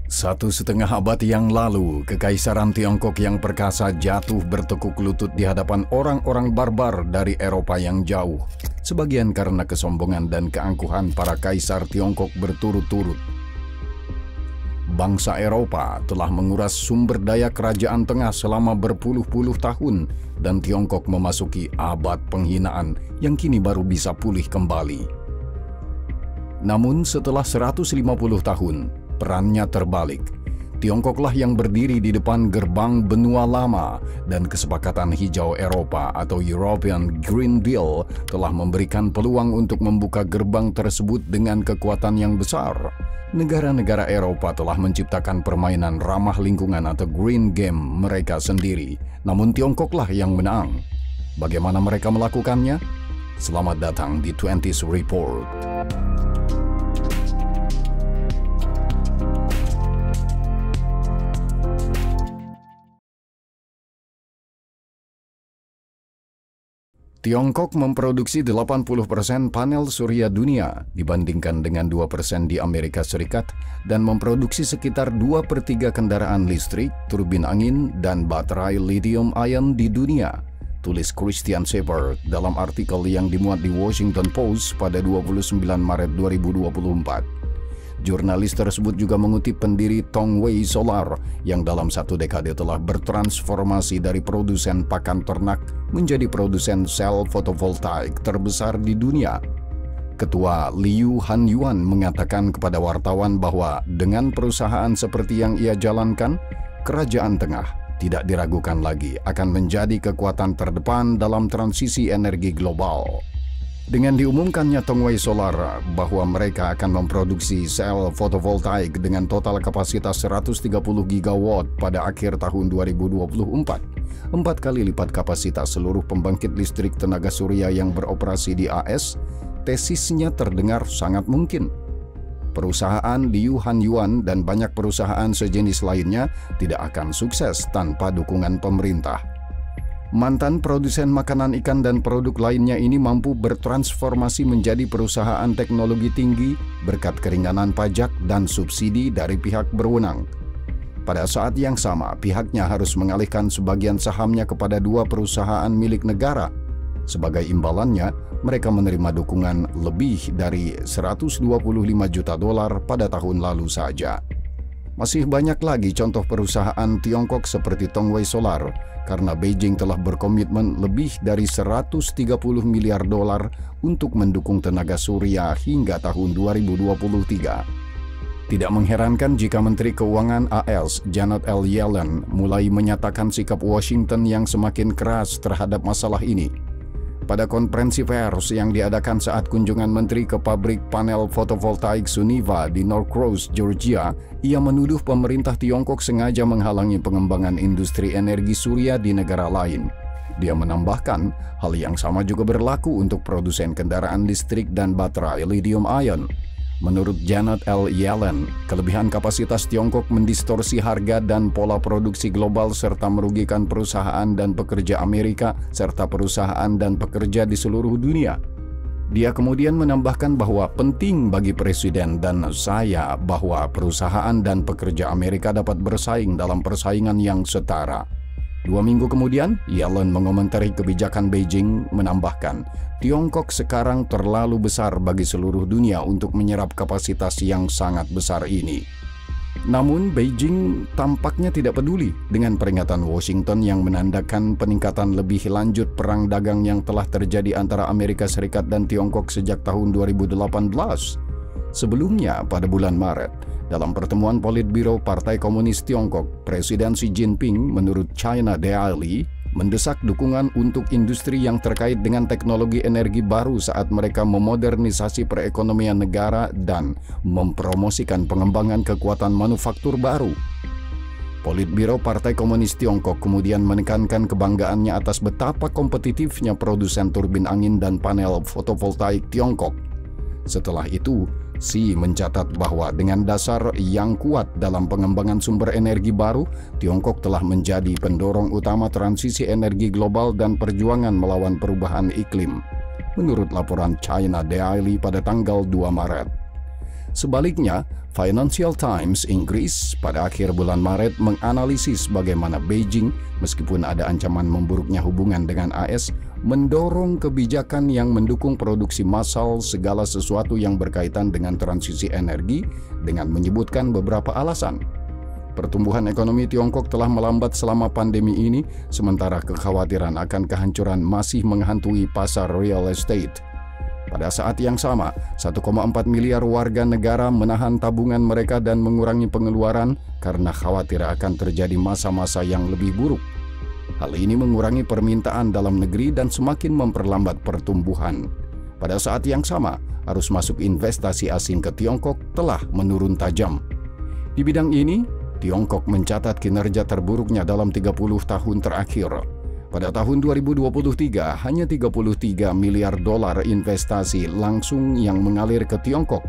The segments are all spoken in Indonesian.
1,5 abad yang lalu, Kekaisaran Tiongkok yang perkasa jatuh bertekuk lutut di hadapan orang-orang barbar dari Eropa yang jauh. Sebagian karena kesombongan dan keangkuhan para kaisar Tiongkok berturut-turut. Bangsa Eropa telah menguras sumber daya kerajaan tengah selama berpuluh-puluh tahun dan Tiongkok memasuki abad penghinaan yang kini baru bisa pulih kembali. Namun setelah 150 tahun, perannya terbalik. Tiongkoklah yang berdiri di depan gerbang benua lama dan kesepakatan hijau Eropa atau European Green Deal telah memberikan peluang untuk membuka gerbang tersebut dengan kekuatan yang besar. Negara-negara Eropa telah menciptakan permainan ramah lingkungan atau green game mereka sendiri, namun Tiongkoklah yang menang. Bagaimana mereka melakukannya? Selamat datang di 20th Report. Tiongkok memproduksi 80% panel surya dunia dibandingkan dengan 2% di Amerika Serikat dan memproduksi sekitar 2/3 kendaraan listrik, turbin angin, dan baterai lithium-ion di dunia, tulis Christian Shepherd dalam artikel yang dimuat di Washington Post pada 29 Maret 2024. Jurnalis tersebut juga mengutip pendiri Tongwei Solar yang dalam 1 dekade telah bertransformasi dari produsen pakan ternak menjadi produsen sel fotovoltaik terbesar di dunia. Ketua Liu Hanyuan mengatakan kepada wartawan bahwa dengan perusahaan seperti yang ia jalankan, Kerajaan Tengah tidak diragukan lagi akan menjadi kekuatan terdepan dalam transisi energi global. Dengan diumumkannya Tongwei Solar bahwa mereka akan memproduksi sel fotovoltaik dengan total kapasitas 130 gigawatt pada akhir tahun 2024, 4 kali lipat kapasitas seluruh pembangkit listrik tenaga surya yang beroperasi di AS, tesisnya terdengar sangat mungkin. Perusahaan Liu Hanyuan dan banyak perusahaan sejenis lainnya tidak akan sukses tanpa dukungan pemerintah. Mantan produsen makanan ikan dan produk lainnya ini mampu bertransformasi menjadi perusahaan teknologi tinggi berkat keringanan pajak dan subsidi dari pihak berwenang. Pada saat yang sama, pihaknya harus mengalihkan sebagian sahamnya kepada 2 perusahaan milik negara. Sebagai imbalannya, mereka menerima dukungan lebih dari $125 juta pada tahun lalu saja. Masih banyak lagi contoh perusahaan Tiongkok seperti Tongwei Solar karena Beijing telah berkomitmen lebih dari $130 miliar untuk mendukung tenaga surya hingga tahun 2023. Tidak mengherankan jika Menteri Keuangan AS Janet Yellen mulai menyatakan sikap Washington yang semakin keras terhadap masalah ini. Pada konferensi pers yang diadakan saat kunjungan menteri ke pabrik panel fotovoltaik Suniva di Norcross, Georgia, ia menuduh pemerintah Tiongkok sengaja menghalangi pengembangan industri energi surya di negara lain. Dia menambahkan, hal yang sama juga berlaku untuk produsen kendaraan listrik dan baterai lithium-ion. Menurut Janet Yellen, kelebihan kapasitas Tiongkok mendistorsi harga dan pola produksi global serta merugikan perusahaan dan pekerja Amerika serta perusahaan dan pekerja di seluruh dunia. Dia kemudian menambahkan bahwa penting bagi Presiden dan saya bahwa perusahaan dan pekerja Amerika dapat bersaing dalam persaingan yang setara. 2 minggu kemudian, Yellen mengomentari kebijakan Beijing menambahkan, Tiongkok sekarang terlalu besar bagi seluruh dunia untuk menyerap kapasitas yang sangat besar ini. Namun, Beijing tampaknya tidak peduli dengan peringatan Washington yang menandakan peningkatan lebih lanjut perang dagang yang telah terjadi antara Amerika Serikat dan Tiongkok sejak tahun 2018. Sebelumnya, pada bulan Maret, dalam pertemuan Politbiro Partai Komunis Tiongkok, Presiden Xi Jinping menurut China Daily mendesak dukungan untuk industri yang terkait dengan teknologi energi baru saat mereka memodernisasi perekonomian negara dan mempromosikan pengembangan kekuatan manufaktur baru. Politbiro Partai Komunis Tiongkok kemudian menekankan kebanggaannya atas betapa kompetitifnya produsen turbin angin dan panel fotovoltaik Tiongkok. Setelah itu, Xi mencatat bahwa dengan dasar yang kuat dalam pengembangan sumber energi baru, Tiongkok telah menjadi pendorong utama transisi energi global dan perjuangan melawan perubahan iklim, menurut laporan China Daily pada tanggal 2 Maret. Sebaliknya, Financial Times Inggris pada akhir bulan Maret menganalisis bagaimana Beijing, meskipun ada ancaman memburuknya hubungan dengan AS, mendorong kebijakan yang mendukung produksi massal segala sesuatu yang berkaitan dengan transisi energi dengan menyebutkan beberapa alasan. Pertumbuhan ekonomi Tiongkok telah melambat selama pandemi ini, sementara kekhawatiran akan kehancuran masih menghantui pasar real estate. Pada saat yang sama, 1,4 miliar warga negara menahan tabungan mereka dan mengurangi pengeluaran karena khawatir akan terjadi masa-masa yang lebih buruk. Hal ini mengurangi permintaan dalam negeri dan semakin memperlambat pertumbuhan. Pada saat yang sama, arus masuk investasi asing ke Tiongkok telah menurun tajam. Di bidang ini, Tiongkok mencatat kinerja terburuknya dalam 30 tahun terakhir. Pada tahun 2023, hanya 33 miliar dolar investasi langsung yang mengalir ke Tiongkok,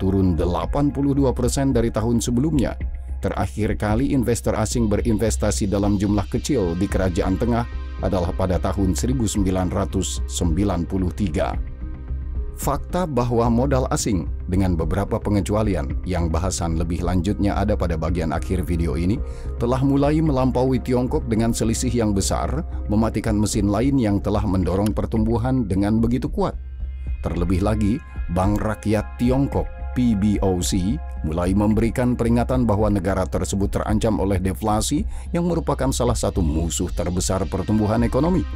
turun 82% dari tahun sebelumnya. Terakhir kali investor asing berinvestasi dalam jumlah kecil di Kerajaan Tengah adalah pada tahun 1993. Fakta bahwa modal asing, dengan beberapa pengecualian yang bahasan lebih lanjutnya ada pada bagian akhir video ini, telah mulai melampaui Tiongkok dengan selisih yang besar, mematikan mesin lain yang telah mendorong pertumbuhan dengan begitu kuat. Terlebih lagi, Bank Rakyat Tiongkok (PBOC) mulai memberikan peringatan bahwa negara tersebut terancam oleh deflasi yang merupakan salah satu musuh terbesar pertumbuhan ekonomi.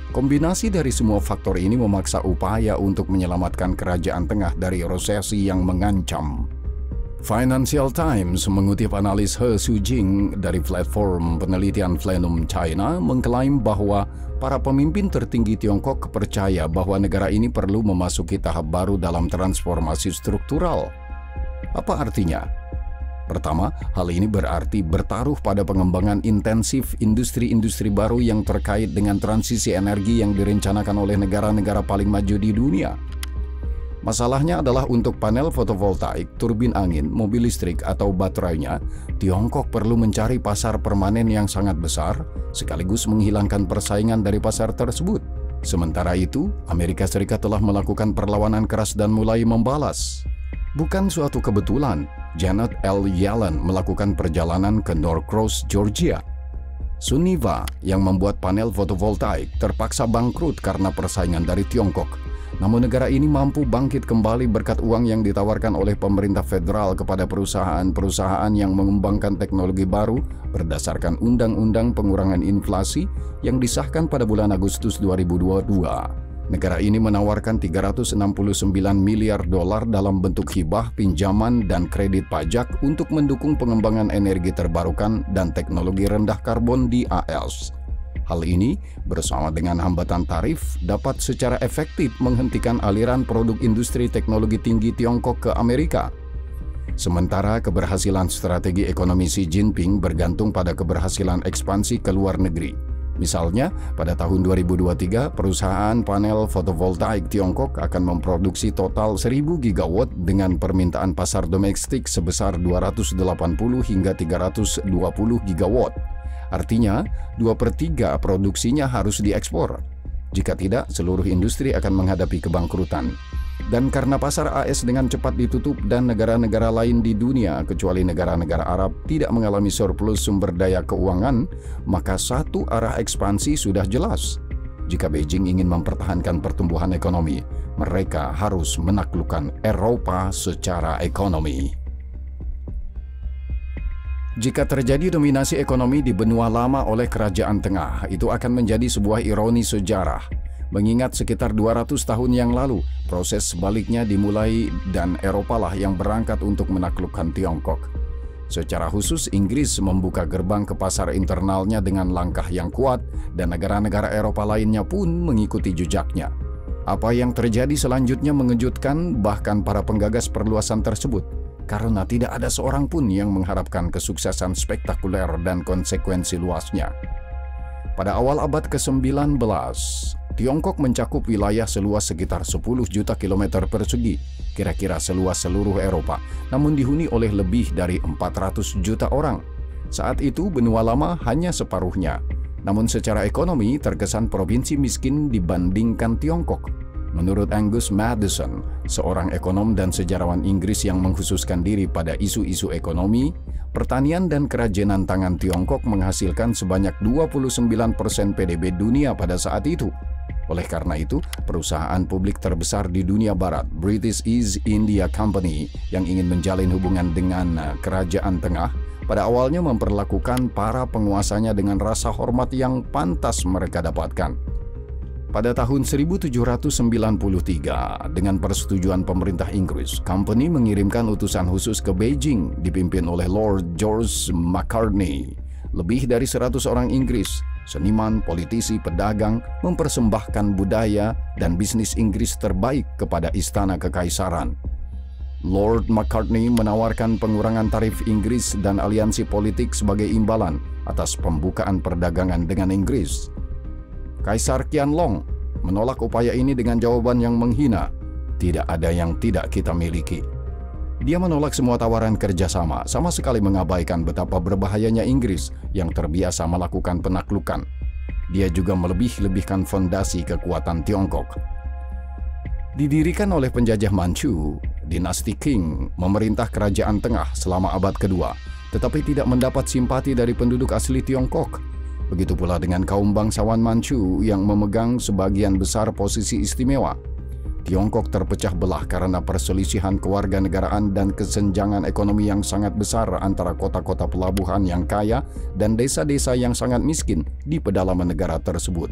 Kombinasi dari semua faktor ini memaksa upaya untuk menyelamatkan Kerajaan Tengah dari resesi yang mengancam. Financial Times mengutip analis He Sujing dari platform penelitian Plenum China mengklaim bahwa para pemimpin tertinggi Tiongkok percaya bahwa negara ini perlu memasuki tahap baru dalam transformasi struktural. Apa artinya? Pertama, hal ini berarti bertaruh pada pengembangan intensif industri-industri baru yang terkait dengan transisi energi yang direncanakan oleh negara-negara paling maju di dunia. Masalahnya adalah untuk panel fotovoltaik, turbin angin, mobil listrik, atau baterainya, Tiongkok perlu mencari pasar permanen yang sangat besar, sekaligus menghilangkan persaingan dari pasar tersebut. Sementara itu, Amerika Serikat telah melakukan perlawanan keras dan mulai membalas. Bukan suatu kebetulan, Janet L. Yellen melakukan perjalanan ke Norcross, Georgia. Suniva yang membuat panel fotovoltaik terpaksa bangkrut karena persaingan dari Tiongkok. Namun negara ini mampu bangkit kembali berkat uang yang ditawarkan oleh pemerintah federal kepada perusahaan-perusahaan yang mengembangkan teknologi baru berdasarkan Undang-Undang Pengurangan Inflasi yang disahkan pada bulan Agustus 2022. Negara ini menawarkan 369 miliar dolar dalam bentuk hibah, pinjaman, dan kredit pajak untuk mendukung pengembangan energi terbarukan dan teknologi rendah karbon di AS. Hal ini, bersama dengan hambatan tarif, dapat secara efektif menghentikan aliran produk industri teknologi tinggi Tiongkok ke Amerika. Sementara keberhasilan strategi ekonomi Xi Jinping bergantung pada keberhasilan ekspansi ke luar negeri. Misalnya, pada tahun 2023, perusahaan panel fotovoltaik Tiongkok akan memproduksi total 1.000 gigawatt dengan permintaan pasar domestik sebesar 280 hingga 320 gigawatt. Artinya, 2/3 produksinya harus diekspor. Jika tidak, seluruh industri akan menghadapi kebangkrutan. Dan karena pasar AS dengan cepat ditutup dan negara-negara lain di dunia, kecuali negara-negara Arab, tidak mengalami surplus sumber daya keuangan, maka satu arah ekspansi sudah jelas. Jika Beijing ingin mempertahankan pertumbuhan ekonomi, mereka harus menaklukkan Eropa secara ekonomi. Jika terjadi dominasi ekonomi di benua lama oleh Kerajaan Tengah, itu akan menjadi sebuah ironi sejarah. Mengingat sekitar 200 tahun yang lalu, proses sebaliknya dimulai dan Eropa lah yang berangkat untuk menaklukkan Tiongkok. Secara khusus, Inggris membuka gerbang ke pasar internalnya dengan langkah yang kuat dan negara-negara Eropa lainnya pun mengikuti jejaknya. Apa yang terjadi selanjutnya mengejutkan bahkan para penggagas perluasan tersebut, karena tidak ada seorang pun yang mengharapkan kesuksesan spektakuler dan konsekuensi luasnya. Pada awal abad ke-19, Tiongkok mencakup wilayah seluas sekitar 10 juta kilometer persegi, kira-kira seluas seluruh Eropa, namun dihuni oleh lebih dari 400 juta orang. Saat itu benua lama hanya separuhnya, namun secara ekonomi terkesan provinsi miskin dibandingkan Tiongkok. Menurut Angus Maddison, seorang ekonom dan sejarawan Inggris yang mengkhususkan diri pada isu-isu ekonomi, pertanian dan kerajinan tangan Tiongkok menghasilkan sebanyak 29% PDB dunia pada saat itu. Oleh karena itu, perusahaan publik terbesar di dunia barat, British East India Company, yang ingin menjalin hubungan dengan Kerajaan Tengah, pada awalnya memperlakukan para penguasanya dengan rasa hormat yang pantas mereka dapatkan. Pada tahun 1793, dengan persetujuan pemerintah Inggris, company mengirimkan utusan khusus ke Beijing dipimpin oleh Lord George Macartney. Lebih dari 100 orang Inggris, seniman, politisi, pedagang, mempersembahkan budaya dan bisnis Inggris terbaik kepada Istana Kekaisaran. Lord Macartney menawarkan pengurangan tarif Inggris dan aliansi politik sebagai imbalan atas pembukaan perdagangan dengan Inggris. Kaisar Qianlong menolak upaya ini dengan jawaban yang menghina, "Tidak ada yang tidak kita miliki." Dia menolak semua tawaran kerjasama, sama sekali mengabaikan betapa berbahayanya Inggris yang terbiasa melakukan penaklukan. Dia juga melebih-lebihkan fondasi kekuatan Tiongkok. Didirikan oleh penjajah Manchu, dinasti Qing memerintah Kerajaan Tengah selama abad kedua, tetapi tidak mendapat simpati dari penduduk asli Tiongkok. Begitu pula dengan kaum bangsawan Manchu yang memegang sebagian besar posisi istimewa. Tiongkok terpecah belah karena perselisihan kewarganegaraan dan kesenjangan ekonomi yang sangat besar antara kota-kota pelabuhan yang kaya dan desa-desa yang sangat miskin di pedalaman negara tersebut.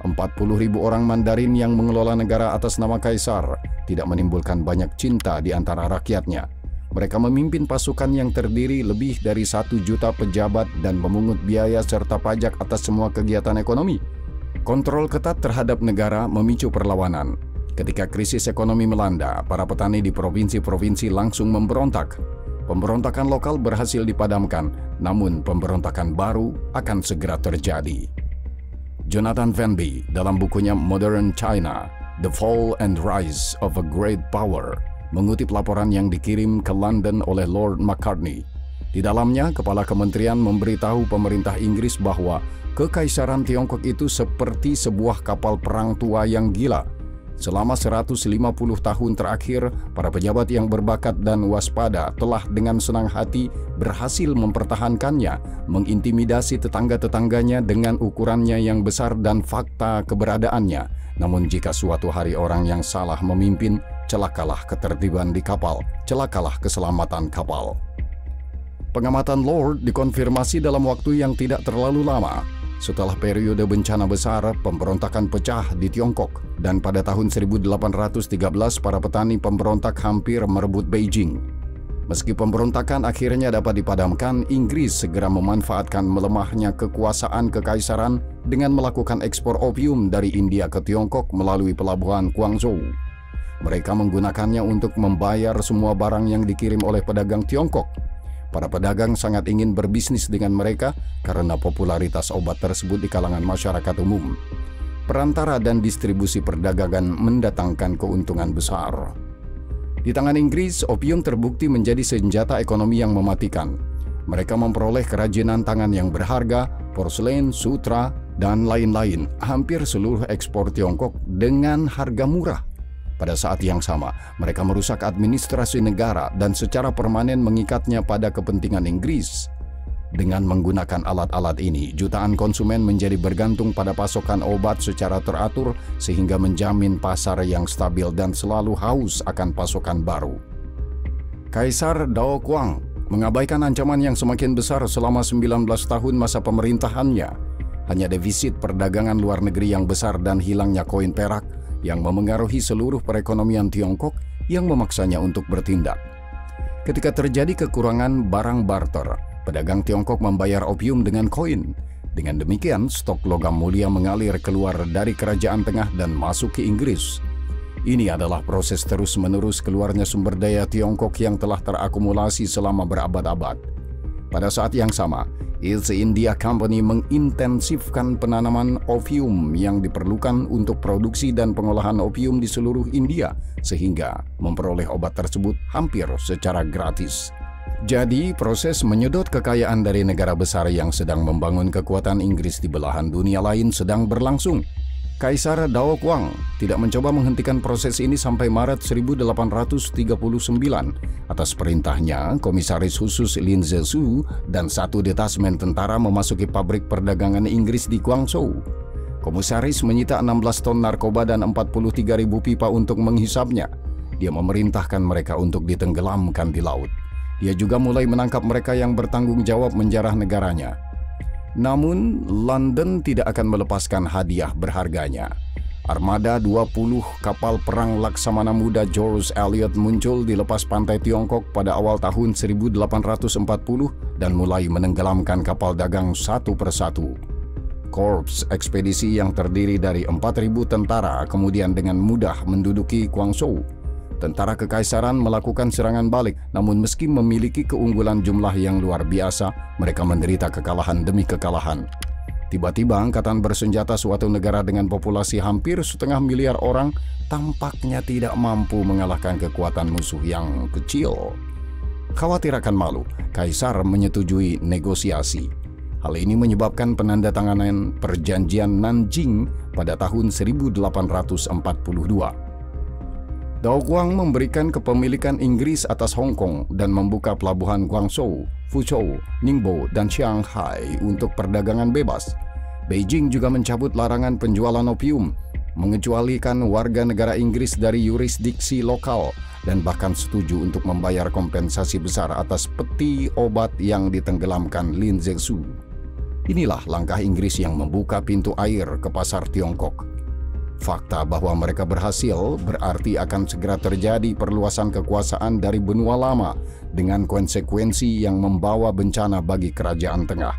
40.000 orang Mandarin yang mengelola negara atas nama Kaisar tidak menimbulkan banyak cinta di antara rakyatnya. Mereka memimpin pasukan yang terdiri lebih dari 1 juta pejabat dan memungut biaya serta pajak atas semua kegiatan ekonomi. Kontrol ketat terhadap negara memicu perlawanan. Ketika krisis ekonomi melanda, para petani di provinsi-provinsi langsung memberontak. Pemberontakan lokal berhasil dipadamkan, namun pemberontakan baru akan segera terjadi. Jonathan Venby dalam bukunya Modern China, The Fall and Rise of a Great Power, mengutip laporan yang dikirim ke London oleh Lord Macartney. Di dalamnya, Kepala Kementerian memberitahu pemerintah Inggris bahwa Kekaisaran Tiongkok itu seperti sebuah kapal perang tua yang gila. Selama 150 tahun terakhir, para pejabat yang berbakat dan waspada telah dengan senang hati berhasil mempertahankannya, mengintimidasi tetangga-tetangganya dengan ukurannya yang besar dan fakta keberadaannya. Namun jika suatu hari orang yang salah memimpin, celakalah ketertiban di kapal, celakalah keselamatan kapal. Pengamatan Lord dikonfirmasi dalam waktu yang tidak terlalu lama. Setelah periode bencana besar, pemberontakan pecah di Tiongkok, dan pada tahun 1813 para petani pemberontak hampir merebut Beijing. Meski pemberontakan akhirnya dapat dipadamkan, Inggris segera memanfaatkan melemahnya kekuasaan kekaisaran dengan melakukan ekspor opium dari India ke Tiongkok melalui pelabuhan Guangzhou. Mereka menggunakannya untuk membayar semua barang yang dikirim oleh pedagang Tiongkok. Para pedagang sangat ingin berbisnis dengan mereka karena popularitas obat tersebut di kalangan masyarakat umum. Perantara dan distribusi perdagangan mendatangkan keuntungan besar. Di tangan Inggris, opium terbukti menjadi senjata ekonomi yang mematikan. Mereka memperoleh kerajinan tangan yang berharga, porselen, sutra, dan lain-lain. Hampir seluruh ekspor Tiongkok dengan harga murah. Pada saat yang sama, mereka merusak administrasi negara dan secara permanen mengikatnya pada kepentingan Inggris. Dengan menggunakan alat-alat ini, jutaan konsumen menjadi bergantung pada pasokan obat secara teratur sehingga menjamin pasar yang stabil dan selalu haus akan pasokan baru. Kaisar Dao Guang mengabaikan ancaman yang semakin besar selama 19 tahun masa pemerintahannya. Hanya defisit perdagangan luar negeri yang besar dan hilangnya koin perak yang memengaruhi seluruh perekonomian Tiongkok yang memaksanya untuk bertindak. Ketika terjadi kekurangan barang barter, pedagang Tiongkok membayar opium dengan koin. Dengan demikian, stok logam mulia mengalir keluar dari Kerajaan Tengah dan masuk ke Inggris. Ini adalah proses terus-menerus keluarnya sumber daya Tiongkok yang telah terakumulasi selama berabad-abad. Pada saat yang sama, East India Company mengintensifkan penanaman opium yang diperlukan untuk produksi dan pengolahan opium di seluruh India, sehingga memperoleh obat tersebut hampir secara gratis. Jadi, proses menyedot kekayaan dari negara besar yang sedang membangun kekuatan Inggris di belahan dunia lain sedang berlangsung. Kaisar Daoguang tidak mencoba menghentikan proses ini sampai Maret 1839. Atas perintahnya, Komisaris Khusus Lin Zexu dan satu detasmen tentara memasuki pabrik perdagangan Inggris di Guangzhou. Komisaris menyita 16 ton narkoba dan 43.000 pipa untuk menghisapnya. Dia memerintahkan mereka untuk ditenggelamkan di laut. Dia juga mulai menangkap mereka yang bertanggung jawab menjarah negaranya. Namun, London tidak akan melepaskan hadiah berharganya. Armada 20 kapal perang Laksamana Muda George Elliot muncul di lepas pantai Tiongkok pada awal tahun 1840 dan mulai menenggelamkan kapal dagang satu persatu. Korps ekspedisi yang terdiri dari 4.000 tentara kemudian dengan mudah menduduki Guangzhou. Tentara kekaisaran melakukan serangan balik, namun meski memiliki keunggulan jumlah yang luar biasa, mereka menderita kekalahan demi kekalahan. Tiba-tiba angkatan bersenjata suatu negara dengan populasi hampir 0,5 miliar orang tampaknya tidak mampu mengalahkan kekuatan musuh yang kecil. Khawatir akan malu, Kaisar menyetujui negosiasi. Hal ini menyebabkan penandatanganan Perjanjian Nanjing pada tahun 1842. Daoguang memberikan kepemilikan Inggris atas Hong Kong dan membuka pelabuhan Guangzhou, Fuzhou, Ningbo, dan Shanghai untuk perdagangan bebas. Beijing juga mencabut larangan penjualan opium, mengecualikan warga negara Inggris dari yurisdiksi lokal, dan bahkan setuju untuk membayar kompensasi besar atas peti obat yang ditenggelamkan Lin Zexu. Inilah langkah Inggris yang membuka pintu air ke pasar Tiongkok. Fakta bahwa mereka berhasil berarti akan segera terjadi perluasan kekuasaan dari benua lama dengan konsekuensi yang membawa bencana bagi kerajaan tengah.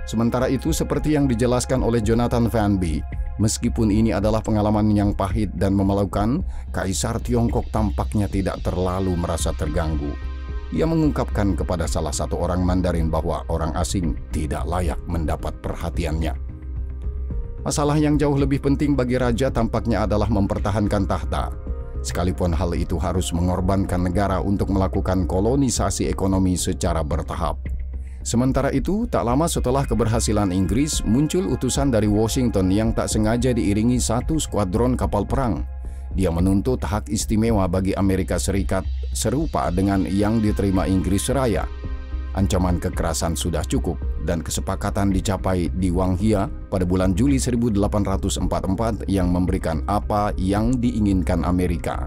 Sementara itu, seperti yang dijelaskan oleh Jonathan Van Bie, meskipun ini adalah pengalaman yang pahit dan memalukan, Kaisar Tiongkok tampaknya tidak terlalu merasa terganggu. Ia mengungkapkan kepada salah satu orang Mandarin bahwa orang asing tidak layak mendapat perhatiannya. Masalah yang jauh lebih penting bagi raja tampaknya adalah mempertahankan tahta. Sekalipun hal itu harus mengorbankan negara untuk melakukan kolonisasi ekonomi secara bertahap. Sementara itu, tak lama setelah keberhasilan Inggris, muncul utusan dari Washington yang tak sengaja diiringi satu skuadron kapal perang. Dia menuntut hak istimewa bagi Amerika Serikat serupa dengan yang diterima Inggris Raya. Ancaman kekerasan sudah cukup dan kesepakatan dicapai di Wanghia pada bulan Juli 1844 yang memberikan apa yang diinginkan Amerika.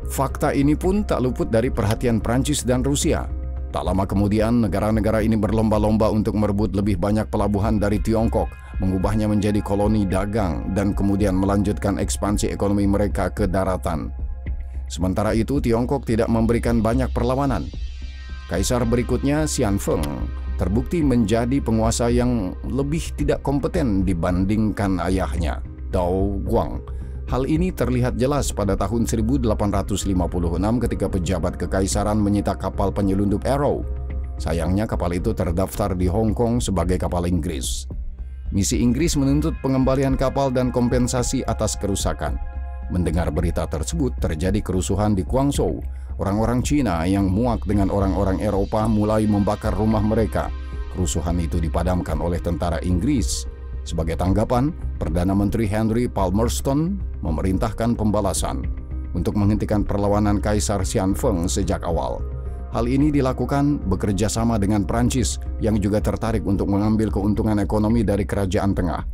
Fakta ini pun tak luput dari perhatian Prancis dan Rusia. Tak lama kemudian, negara-negara ini berlomba-lomba untuk merebut lebih banyak pelabuhan dari Tiongkok, mengubahnya menjadi koloni dagang, dan kemudian melanjutkan ekspansi ekonomi mereka ke daratan. Sementara itu, Tiongkok tidak memberikan banyak perlawanan. Kaisar berikutnya, Xian Feng, terbukti menjadi penguasa yang lebih tidak kompeten dibandingkan ayahnya, Daoguang. Hal ini terlihat jelas pada tahun 1856 ketika pejabat kekaisaran menyita kapal penyelundup Arrow. Sayangnya kapal itu terdaftar di Hong Kong sebagai kapal Inggris. Misi Inggris menuntut pengembalian kapal dan kompensasi atas kerusakan. Mendengar berita tersebut, terjadi kerusuhan di Guangzhou. Orang-orang Cina yang muak dengan orang-orang Eropa mulai membakar rumah mereka. Kerusuhan itu dipadamkan oleh tentara Inggris. Sebagai tanggapan, Perdana Menteri Henry Palmerston memerintahkan pembalasan untuk menghentikan perlawanan Kaisar Xian Feng sejak awal. Hal ini dilakukan bekerja sama dengan Prancis yang juga tertarik untuk mengambil keuntungan ekonomi dari kerajaan tengah.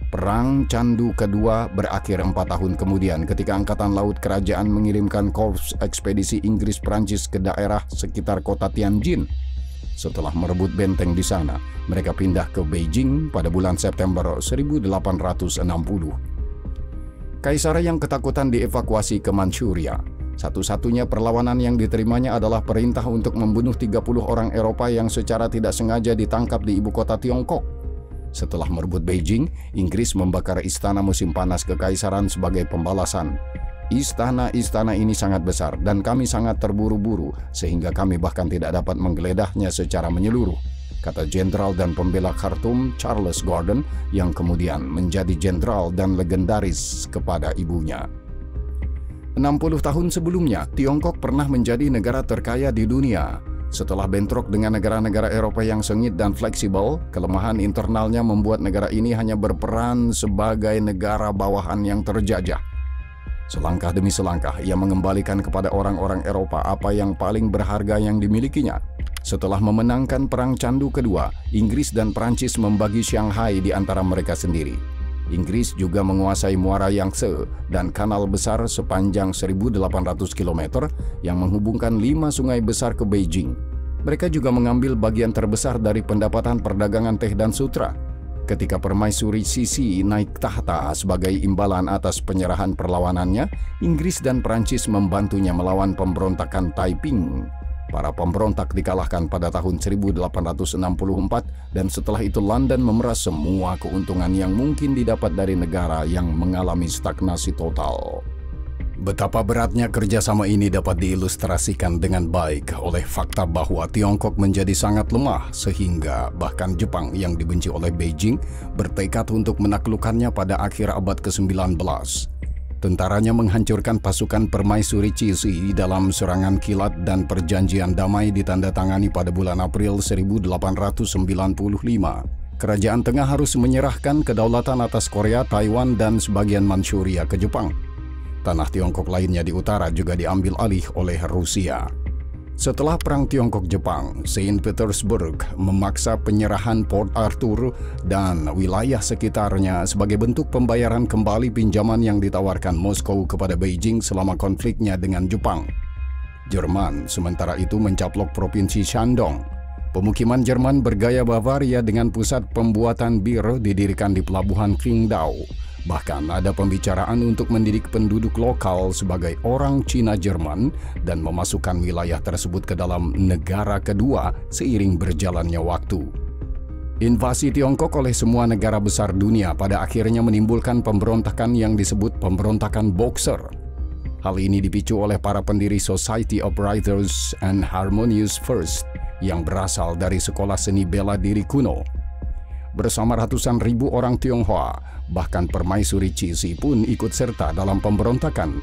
Perang Candu Kedua berakhir 4 tahun kemudian ketika Angkatan Laut Kerajaan mengirimkan korps ekspedisi Inggris-Prancis ke daerah sekitar kota Tianjin. Setelah merebut benteng di sana, mereka pindah ke Beijing pada bulan September 1860. Kaisar yang ketakutan dievakuasi ke Manchuria. Satu-satunya perlawanan yang diterimanya adalah perintah untuk membunuh 30 orang Eropa yang secara tidak sengaja ditangkap di ibu kota Tiongkok. Setelah merebut Beijing, Inggris membakar istana musim panas kekaisaran sebagai pembalasan. Istana-istana ini sangat besar dan kami sangat terburu-buru sehingga kami bahkan tidak dapat menggeledahnya secara menyeluruh, kata Jenderal dan pembela Khartoum Charles Gordon yang kemudian menjadi jenderal dan legendaris kepada ibunya. 60 tahun sebelumnya, Tiongkok pernah menjadi negara terkaya di dunia. Setelah bentrok dengan negara-negara Eropa yang sengit dan fleksibel, kelemahan internalnya membuat negara ini hanya berperan sebagai negara bawahan yang terjajah. Selangkah demi selangkah, ia mengembalikan kepada orang-orang Eropa apa yang paling berharga yang dimilikinya. Setelah memenangkan Perang Candu Kedua, Inggris dan Prancis membagi Shanghai di antara mereka sendiri. Inggris juga menguasai muara Yangtze dan kanal besar sepanjang 1.800 km yang menghubungkan 5 sungai besar ke Beijing. Mereka juga mengambil bagian terbesar dari pendapatan perdagangan teh dan sutra. Ketika Permaisuri Cixi naik tahta sebagai imbalan atas penyerahan perlawanannya, Inggris dan Prancis membantunya melawan pemberontakan Taiping. Para pemberontak dikalahkan pada tahun 1864 dan setelah itu London memeras semua keuntungan yang mungkin didapat dari negara yang mengalami stagnasi total. Betapa beratnya kerjasama ini dapat diilustrasikan dengan baik oleh fakta bahwa Tiongkok menjadi sangat lemah sehingga bahkan Jepang yang dibenci oleh Beijing bertekad untuk menaklukkannya pada akhir abad ke-19. Tentaranya menghancurkan pasukan Permaisuri Cixi dalam serangan kilat dan perjanjian damai ditandatangani pada bulan April 1895. Kerajaan Tengah harus menyerahkan kedaulatan atas Korea, Taiwan, dan sebagian Manchuria ke Jepang. Tanah Tiongkok lainnya di utara juga diambil alih oleh Rusia. Setelah Perang Tiongkok-Jepang, Saint Petersburg memaksa penyerahan Port Arthur dan wilayah sekitarnya sebagai bentuk pembayaran kembali pinjaman yang ditawarkan Moskow kepada Beijing selama konfliknya dengan Jepang. Jerman sementara itu mencaplok Provinsi Shandong. Pemukiman Jerman bergaya Bavaria dengan pusat pembuatan bir didirikan di pelabuhan Qingdao. Bahkan ada pembicaraan untuk mendidik penduduk lokal sebagai orang Cina Jerman dan memasukkan wilayah tersebut ke dalam negara kedua seiring berjalannya waktu. Invasi Tiongkok oleh semua negara besar dunia pada akhirnya menimbulkan pemberontakan yang disebut pemberontakan Boxer. Hal ini dipicu oleh para pendiri Society of Writers and Harmonious First yang berasal dari sekolah seni bela diri kuno. Bersama ratusan ribu orang Tionghoa, bahkan Permaisuri Cixi pun ikut serta dalam pemberontakan.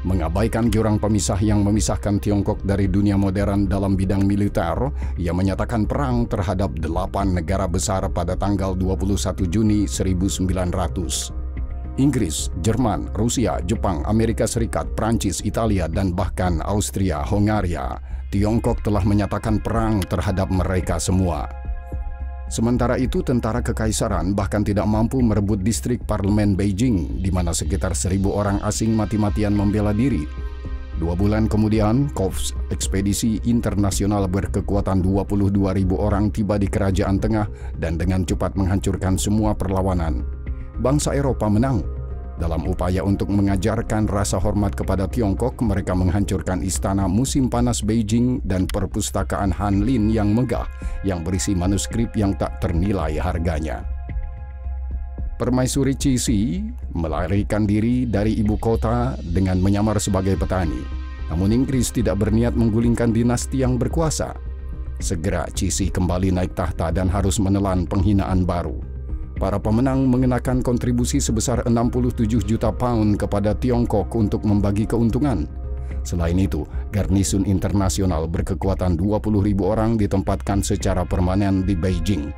Mengabaikan jurang pemisah yang memisahkan Tiongkok dari dunia modern dalam bidang militer, ia menyatakan perang terhadap 8 negara besar pada tanggal 21 Juni 1900. Inggris, Jerman, Rusia, Jepang, Amerika Serikat, Prancis, Italia, dan bahkan Austria-Hongaria. Tiongkok telah menyatakan perang terhadap mereka semua. Sementara itu, tentara kekaisaran bahkan tidak mampu merebut distrik parlemen Beijing, di mana sekitar 1.000 orang asing mati-matian membela diri. 2 bulan kemudian, Korps Ekspedisi Internasional berkekuatan 22.000 orang tiba di Kerajaan Tengah dan dengan cepat menghancurkan semua perlawanan. Bangsa Eropa menang. Dalam upaya untuk mengajarkan rasa hormat kepada Tiongkok, mereka menghancurkan istana musim panas Beijing dan perpustakaan Hanlin yang megah yang berisi manuskrip yang tak ternilai harganya. Permaisuri Cixi melarikan diri dari ibu kota dengan menyamar sebagai petani. Namun Inggris tidak berniat menggulingkan dinasti yang berkuasa. Segera Cixi kembali naik tahta dan harus menelan penghinaan baru. Para pemenang mengenakan kontribusi sebesar 67 juta pound kepada Tiongkok untuk membagi keuntungan. Selain itu, garnisun internasional berkekuatan 20.000 orang ditempatkan secara permanen di Beijing.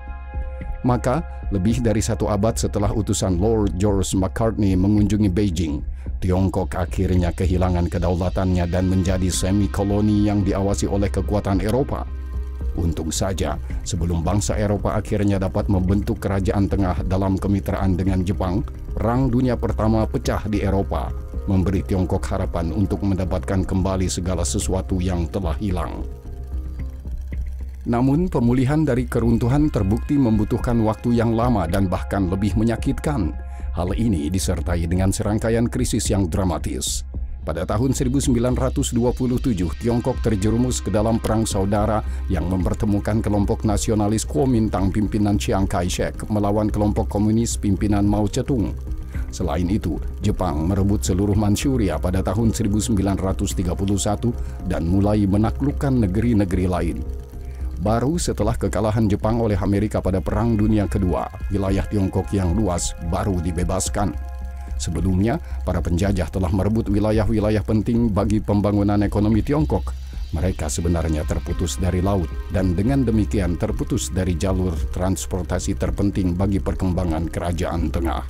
Maka, lebih dari 1 abad setelah utusan Lord George Macartney mengunjungi Beijing, Tiongkok akhirnya kehilangan kedaulatannya dan menjadi semi-koloni yang diawasi oleh kekuatan Eropa. Untung saja, sebelum bangsa Eropa akhirnya dapat membentuk kerajaan tengah dalam kemitraan dengan Jepang, Perang Dunia Pertama pecah di Eropa, memberi Tiongkok harapan untuk mendapatkan kembali segala sesuatu yang telah hilang. Namun, pemulihan dari keruntuhan terbukti membutuhkan waktu yang lama dan bahkan lebih menyakitkan. Hal ini disertai dengan serangkaian krisis yang dramatis. Pada tahun 1927, Tiongkok terjerumus ke dalam perang saudara yang mempertemukan kelompok nasionalis Kuomintang pimpinan Chiang Kai-shek melawan kelompok komunis pimpinan Mao Zedong. Selain itu, Jepang merebut seluruh Manchuria pada tahun 1931 dan mulai menaklukkan negeri-negeri lain. Baru setelah kekalahan Jepang oleh Amerika pada Perang Dunia Kedua, wilayah Tiongkok yang luas baru dibebaskan. Sebelumnya, para penjajah telah merebut wilayah-wilayah penting bagi pembangunan ekonomi Tiongkok. Mereka sebenarnya terputus dari laut dan dengan demikian terputus dari jalur transportasi terpenting bagi perkembangan kerajaan tengah.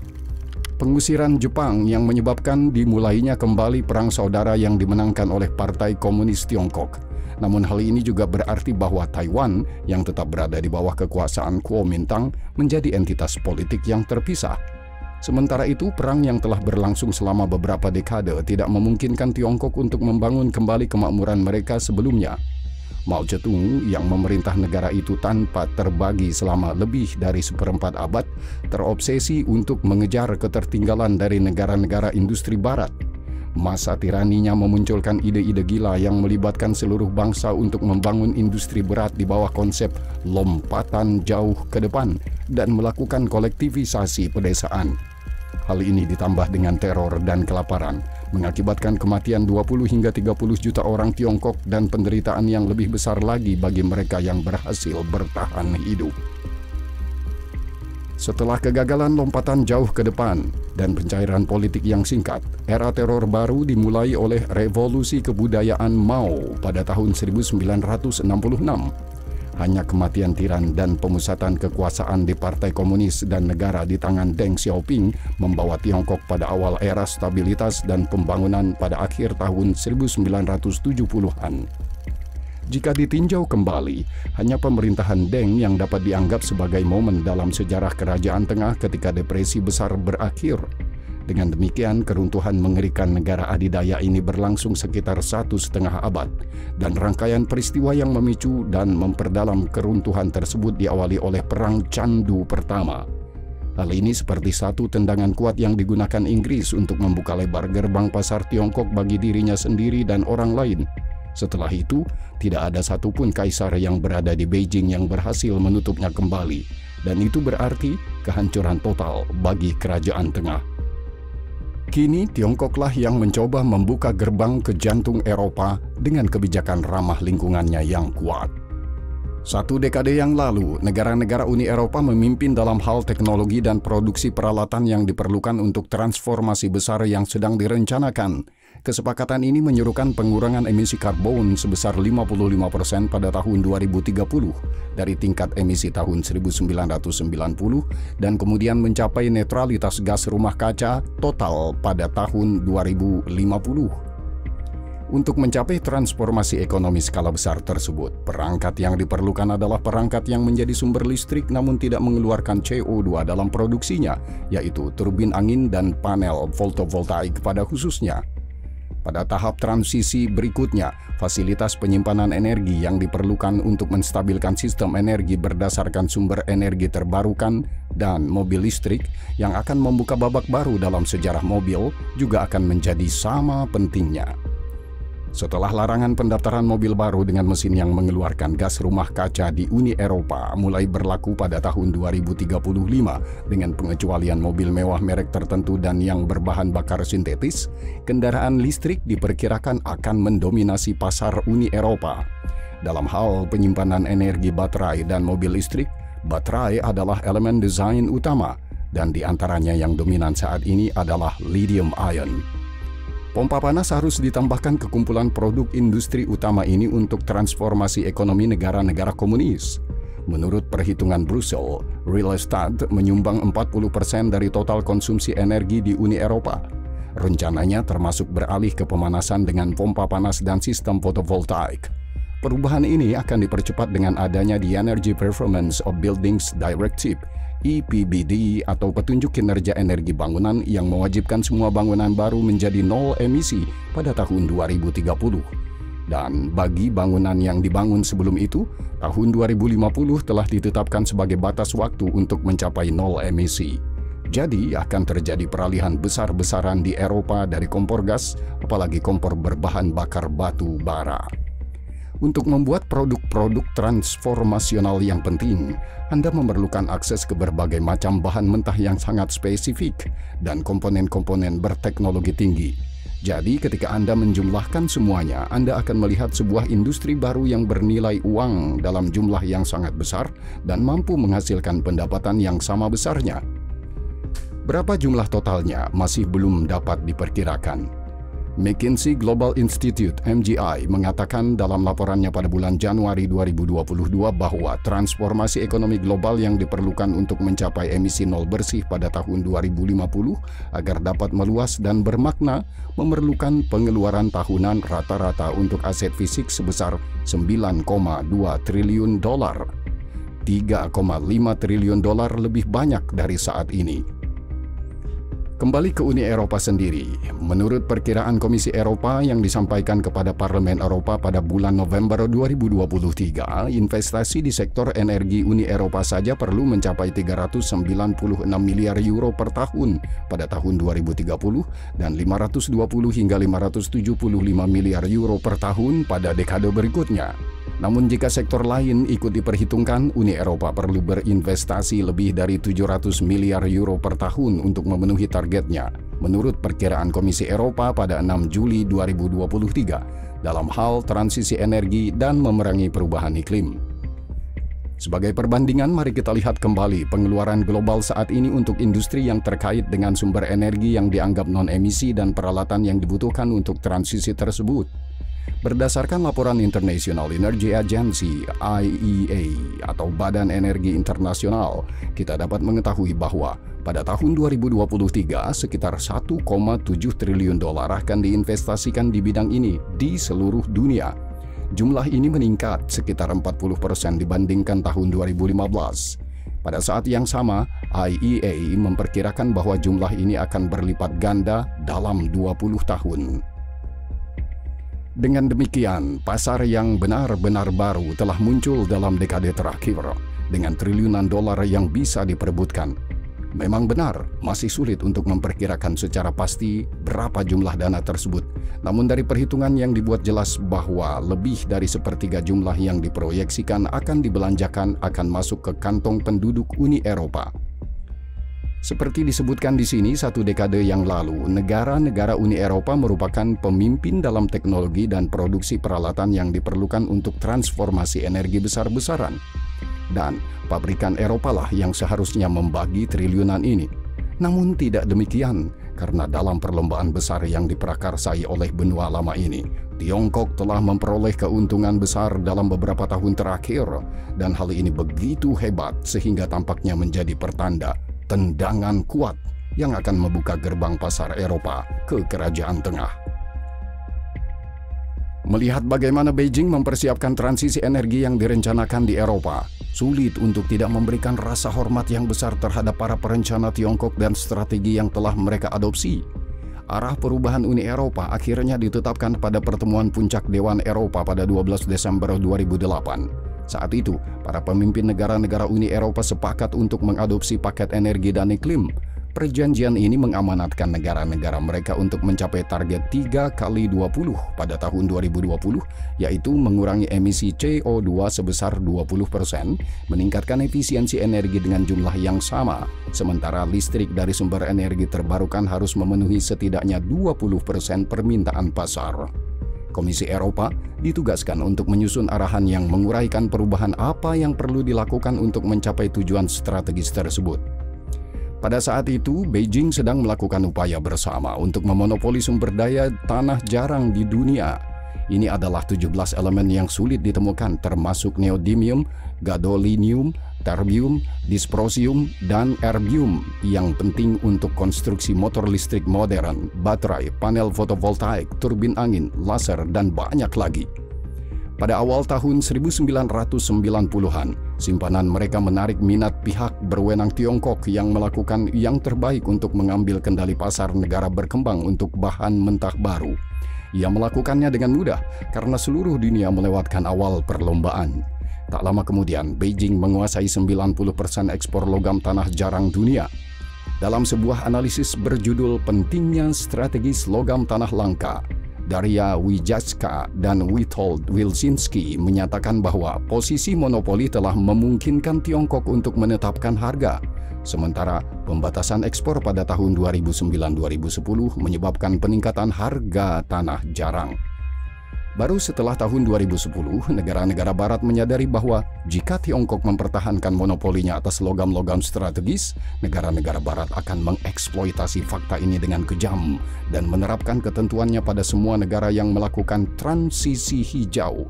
Pengusiran Jepang yang menyebabkan dimulainya kembali perang saudara yang dimenangkan oleh Partai Komunis Tiongkok. Namun hal ini juga berarti bahwa Taiwan yang tetap berada di bawah kekuasaan Kuomintang menjadi entitas politik yang terpisah. Sementara itu, perang yang telah berlangsung selama beberapa dekade tidak memungkinkan Tiongkok untuk membangun kembali kemakmuran mereka sebelumnya. Mao Zedong yang memerintah negara itu tanpa terbagi selama lebih dari seperempat abad, terobsesi untuk mengejar ketertinggalan dari negara-negara industri barat. Masa tiraninya memunculkan ide-ide gila yang melibatkan seluruh bangsa untuk membangun industri berat di bawah konsep lompatan jauh ke depan dan melakukan kolektivisasi pedesaan. Hal ini ditambah dengan teror dan kelaparan, mengakibatkan kematian 20 hingga 30 juta orang Tiongkok dan penderitaan yang lebih besar lagi bagi mereka yang berhasil bertahan hidup. Setelah kegagalan lompatan jauh ke depan dan pencairan politik yang singkat, era teror baru dimulai oleh revolusi kebudayaan Mao pada tahun 1966. Hanya kematian tiran dan pemusatan kekuasaan di Partai Komunis dan negara di tangan Deng Xiaoping membawa Tiongkok pada awal era stabilitas dan pembangunan pada akhir tahun 1970-an. Jika ditinjau kembali, hanya pemerintahan Deng yang dapat dianggap sebagai momen dalam sejarah kerajaan tengah ketika depresi besar berakhir. Dengan demikian, keruntuhan mengerikan negara adidaya ini berlangsung sekitar 1,5 abad, dan rangkaian peristiwa yang memicu dan memperdalam keruntuhan tersebut diawali oleh Perang Candu Pertama. Hal ini seperti satu tendangan kuat yang digunakan Inggris untuk membuka lebar gerbang pasar Tiongkok bagi dirinya sendiri dan orang lain. Setelah itu, tidak ada satupun kaisar yang berada di Beijing yang berhasil menutupnya kembali, dan itu berarti kehancuran total bagi kerajaan tengah. Kini Tiongkoklah yang mencoba membuka gerbang ke jantung Eropa dengan kebijakan ramah lingkungannya yang kuat. 1 dekade yang lalu, negara-negara Uni Eropa memimpin dalam hal teknologi dan produksi peralatan yang diperlukan untuk transformasi besar yang sedang direncanakan. Kesepakatan ini menyerukan pengurangan emisi karbon sebesar 55% pada tahun 2030 dari tingkat emisi tahun 1990 dan kemudian mencapai netralitas gas rumah kaca total pada tahun 2050. Untuk mencapai transformasi ekonomi skala besar tersebut, perangkat yang diperlukan adalah perangkat yang menjadi sumber listrik namun tidak mengeluarkan CO2 dalam produksinya, yaitu turbin angin dan panel fotovoltaik pada khususnya. Pada tahap transisi berikutnya, fasilitas penyimpanan energi yang diperlukan untuk menstabilkan sistem energi berdasarkan sumber energi terbarukan dan mobil listrik yang akan membuka babak baru dalam sejarah mobil juga akan menjadi sama pentingnya. Setelah larangan pendaftaran mobil baru dengan mesin yang mengeluarkan gas rumah kaca di Uni Eropa mulai berlaku pada tahun 2035 dengan pengecualian mobil mewah merek tertentu dan yang berbahan bakar sintetis, kendaraan listrik diperkirakan akan mendominasi pasar Uni Eropa. Dalam hal penyimpanan energi baterai dan mobil listrik, baterai adalah elemen desain utama dan di antaranya yang dominan saat ini adalah lithium ion. Pompa panas harus ditambahkan ke kumpulan produk industri utama ini untuk transformasi ekonomi negara-negara komunis. Menurut perhitungan Brussel, real estate menyumbang 40% dari total konsumsi energi di Uni Eropa. Rencananya termasuk beralih ke pemanasan dengan pompa panas dan sistem fotovoltaik. Perubahan ini akan dipercepat dengan adanya The Energy Performance of Buildings Directive (EPBD) atau petunjuk kinerja energi bangunan yang mewajibkan semua bangunan baru menjadi nol emisi pada tahun 2030. Dan bagi bangunan yang dibangun sebelum itu, tahun 2050 telah ditetapkan sebagai batas waktu untuk mencapai nol emisi. Jadi akan terjadi peralihan besar-besaran di Eropa dari kompor gas, apalagi kompor berbahan bakar batu bara. Untuk membuat produk-produk transformasional yang penting, Anda memerlukan akses ke berbagai macam bahan mentah yang sangat spesifik dan komponen-komponen berteknologi tinggi. Jadi ketika Anda menjumlahkan semuanya, Anda akan melihat sebuah industri baru yang bernilai uang dalam jumlah yang sangat besar dan mampu menghasilkan pendapatan yang sama besarnya. Berapa jumlah totalnya masih belum dapat diperkirakan. McKinsey Global Institute (MGI) mengatakan dalam laporannya pada bulan Januari 2022 bahwa transformasi ekonomi global yang diperlukan untuk mencapai emisi nol bersih pada tahun 2050 agar dapat meluas dan bermakna memerlukan pengeluaran tahunan rata-rata untuk aset fisik sebesar 9,2 triliun dolar. 3,5 triliun dolar lebih banyak dari saat ini. Kembali ke Uni Eropa sendiri, menurut perkiraan Komisi Eropa yang disampaikan kepada Parlemen Eropa pada bulan November 2023, investasi di sektor energi Uni Eropa saja perlu mencapai 396 miliar euro per tahun pada tahun 2030 dan 520 hingga 575 miliar euro per tahun pada dekade berikutnya. Namun jika sektor lain ikut diperhitungkan, Uni Eropa perlu berinvestasi lebih dari 700 miliar euro per tahun untuk memenuhi targetnya, menurut perkiraan Komisi Eropa pada 6 Juli 2023 dalam hal transisi energi dan memerangi perubahan iklim. Sebagai perbandingan, mari kita lihat kembali pengeluaran global saat ini untuk industri yang terkait dengan sumber energi yang dianggap non-emisi dan peralatan yang dibutuhkan untuk transisi tersebut. Berdasarkan laporan International Energy Agency (IEA) atau Badan Energi Internasional, kita dapat mengetahui bahwa pada tahun 2023 sekitar 1,7 triliun dolar akan diinvestasikan di bidang ini di seluruh dunia. Jumlah ini meningkat sekitar 40% dibandingkan tahun 2015. Pada saat yang sama, IEA memperkirakan bahwa jumlah ini akan berlipat ganda dalam 20 tahun. Dengan demikian, pasar yang benar-benar baru telah muncul dalam dekade terakhir dengan triliunan dolar yang bisa diperebutkan. Memang benar, masih sulit untuk memperkirakan secara pasti berapa jumlah dana tersebut. Namun dari perhitungan yang dibuat jelas bahwa lebih dari sepertiga jumlah yang diproyeksikan akan dibelanjakan akan masuk ke kantong penduduk Uni Eropa. Seperti disebutkan di sini, satu dekade yang lalu, negara-negara Uni Eropa merupakan pemimpin dalam teknologi dan produksi peralatan yang diperlukan untuk transformasi energi besar-besaran. Dan pabrikan Eropa lah yang seharusnya membagi triliunan ini. Namun tidak demikian, karena dalam perlombaan besar yang diprakarsai oleh benua lama ini, Tiongkok telah memperoleh keuntungan besar dalam beberapa tahun terakhir, dan hal ini begitu hebat sehingga tampaknya menjadi pertanda tendangan kuat yang akan membuka gerbang pasar Eropa ke Kerajaan Tengah. Melihat bagaimana Beijing mempersiapkan transisi energi yang direncanakan di Eropa, sulit untuk tidak memberikan rasa hormat yang besar terhadap para perencana Tiongkok dan strategi yang telah mereka adopsi. Arah perubahan Uni Eropa akhirnya ditetapkan pada pertemuan puncak Dewan Eropa pada 12 Desember 2008. Saat itu, para pemimpin negara-negara Uni Eropa sepakat untuk mengadopsi paket energi dan iklim. Perjanjian ini mengamanatkan negara-negara mereka untuk mencapai target 3x20 pada tahun 2020, yaitu mengurangi emisi CO2 sebesar 20%, meningkatkan efisiensi energi dengan jumlah yang sama, sementara listrik dari sumber energi terbarukan harus memenuhi setidaknya 20% permintaan pasar. Komisi Eropa ditugaskan untuk menyusun arahan yang menguraikan perubahan apa yang perlu dilakukan untuk mencapai tujuan strategis tersebut. Pada saat itu, Beijing sedang melakukan upaya bersama untuk memonopoli sumber daya tanah jarang di dunia. Ini adalah 17 elemen yang sulit ditemukan, termasuk neodymium, gadolinium, terbium, dysprosium, dan erbium yang penting untuk konstruksi motor listrik modern, baterai, panel fotovoltaik, turbin angin, laser, dan banyak lagi. Pada awal tahun 1990-an, simpanan mereka menarik minat pihak berwenang Tiongkok yang melakukan yang terbaik untuk mengambil kendali pasar negara berkembang untuk bahan mentah baru. Ia melakukannya dengan mudah karena seluruh dunia melewatkan awal perlombaan. Tak lama kemudian, Beijing menguasai 90% ekspor logam tanah jarang dunia. Dalam sebuah analisis berjudul Pentingnya Strategis Logam Tanah Langka, Daria Wijacka dan Witold Wilczynski menyatakan bahwa posisi monopoli telah memungkinkan Tiongkok untuk menetapkan harga. Sementara pembatasan ekspor pada tahun 2009-2010 menyebabkan peningkatan harga tanah jarang. Baru setelah tahun 2010, negara-negara barat menyadari bahwa jika Tiongkok mempertahankan monopolinya atas logam-logam strategis, negara-negara barat akan mengeksploitasi fakta ini dengan kejam dan menerapkan ketentuannya pada semua negara yang melakukan transisi hijau.